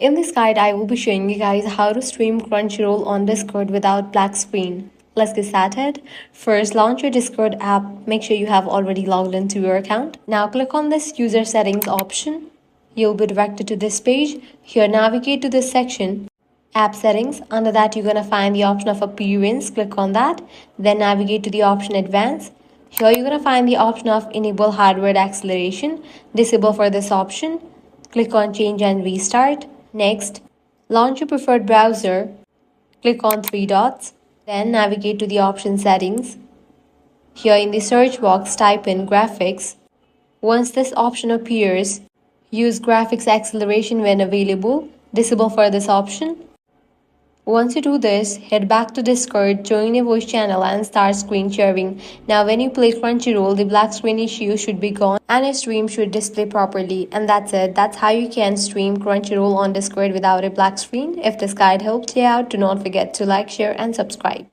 In this guide, I will be showing you guys how to stream Crunchyroll on Discord without black screen. Let's get started. First, launch your Discord app. Make sure you have already logged into your account. Now click on this user settings option. You'll be directed to this page. Here, navigate to this section, app settings. Under that, you're gonna find the option of appearance. Click on that. Then navigate to the option advanced. Here, you're gonna find the option of enable hardware acceleration. Disable for this option. Click on change and restart. Next, launch your preferred browser. Click on three dots. Then navigate to the option settings. Here in the search box, type in graphics. Once this option appears, use graphics acceleration when available. Disable for this option. Once you do this, head back to Discord, join a voice channel and start screen sharing. Now when you play Crunchyroll, the black screen issue should be gone and your stream should display properly. And that's it. That's how you can stream Crunchyroll on Discord without a black screen. If this guide helped you out, do not forget to like, share and subscribe.